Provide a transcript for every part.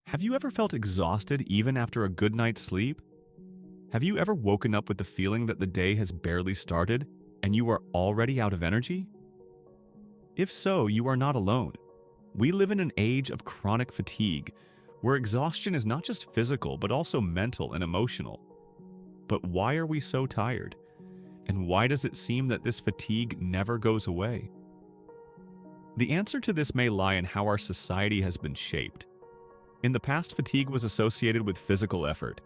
Have you ever felt exhausted even after a good night's sleep? Have you ever woken up with the feeling that the day has barely started and you are already out of energy? If so, you are not alone. We live in an age of chronic fatigue, where exhaustion is not just physical but also mental and emotional. But why are we so tired? And why does it seem that this fatigue never goes away? The answer to this may lie in how our society has been shaped. In the past, fatigue was associated with physical effort.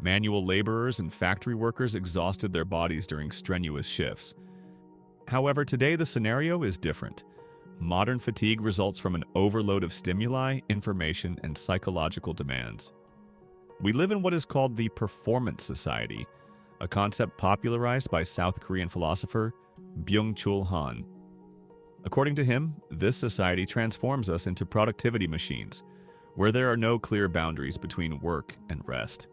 Manual laborers and factory workers exhausted their bodies during strenuous shifts. However, today the scenario is different. Modern fatigue results from an overload of stimuli, information, and psychological demands. We live in what is called the performance society, a concept popularized by South Korean philosopher Byung-Chul Han. According to him, this society transforms us into productivity machines, where there are no clear boundaries between work and rest.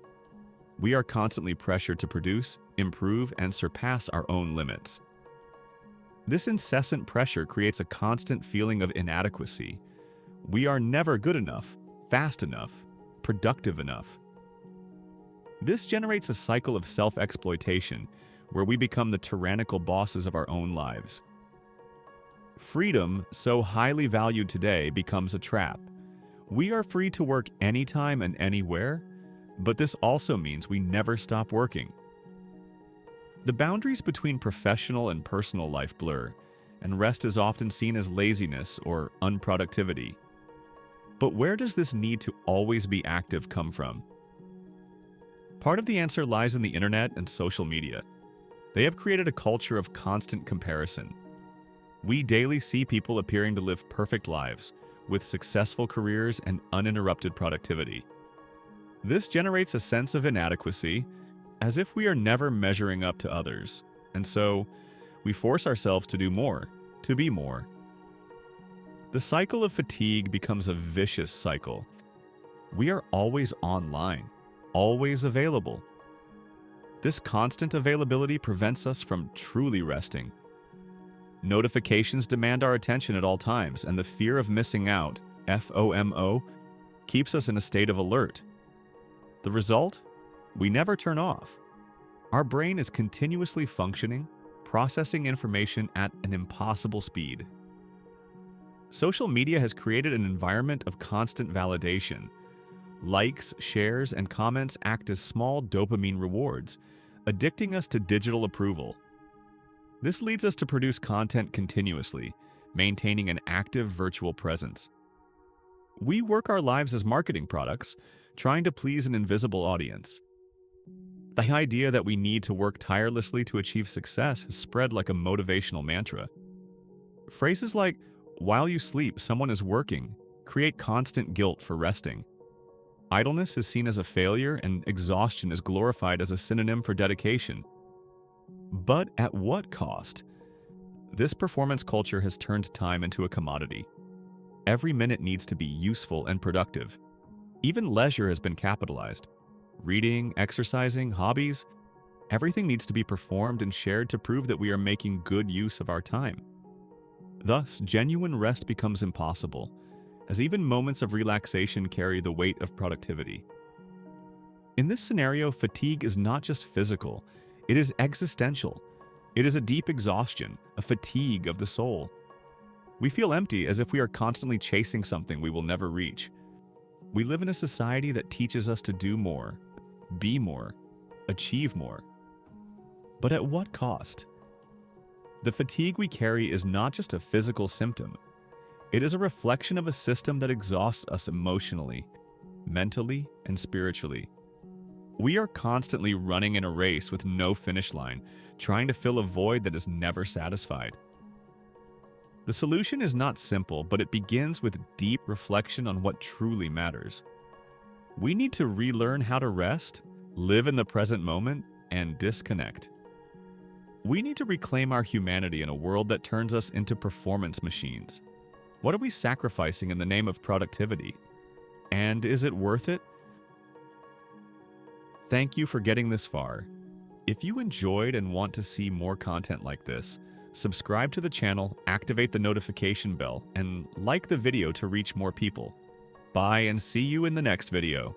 We are constantly pressured to produce, improve, and surpass our own limits. This incessant pressure creates a constant feeling of inadequacy. We are never good enough, fast enough, productive enough. This generates a cycle of self-exploitation, where we become the tyrannical bosses of our own lives. Freedom, so highly valued today, becomes a trap. We are free to work anytime and anywhere, but this also means we never stop working. The boundaries between professional and personal life blur, and rest is often seen as laziness or unproductivity. But where does this need to always be active come from? Part of the answer lies in the internet and social media. They have created a culture of constant comparison. We daily see people appearing to live perfect lives, with successful careers and uninterrupted productivity. This generates a sense of inadequacy, as if we are never measuring up to others, and so we force ourselves to do more, to be more. The cycle of fatigue becomes a vicious cycle. We are always online, always available. This constant availability prevents us from truly resting. Notifications demand our attention at all times, and the fear of missing out, FOMO, keeps us in a state of alert. The result? We never turn off. Our brain is continuously functioning, processing information at an impossible speed. Social media has created an environment of constant validation. Likes, shares, and comments act as small dopamine rewards, addicting us to digital approval. This leads us to produce content continuously, maintaining an active virtual presence. We work our lives as marketing products, trying to please an invisible audience. The idea that we need to work tirelessly to achieve success has spread like a motivational mantra. Phrases like, "While you sleep, someone is working," create constant guilt for resting. Idleness is seen as a failure, and exhaustion is glorified as a synonym for dedication. But at what cost? This performance culture has turned time into a commodity. Every minute needs to be useful and productive. Even leisure has been capitalized. Reading, exercising, hobbies, everything needs to be performed and shared to prove that we are making good use of our time. Thus, genuine rest becomes impossible, as even moments of relaxation carry the weight of productivity. In this scenario, fatigue is not just physical, it is existential. It is a deep exhaustion, a fatigue of the soul. We feel empty, as if we are constantly chasing something we will never reach. We live in a society that teaches us to do more, be more, achieve more. But at what cost? The fatigue we carry is not just a physical symptom. It is a reflection of a system that exhausts us emotionally, mentally, and spiritually. We are constantly running in a race with no finish line, trying to fill a void that is never satisfied. The solution is not simple, but it begins with deep reflection on what truly matters. We need to relearn how to rest, live in the present moment, and disconnect. We need to reclaim our humanity in a world that turns us into performance machines. What are we sacrificing in the name of productivity? And is it worth it? Thank you for getting this far. If you enjoyed and want to see more content like this, subscribe to the channel, activate the notification bell, and like the video to reach more people. Bye and see you in the next video.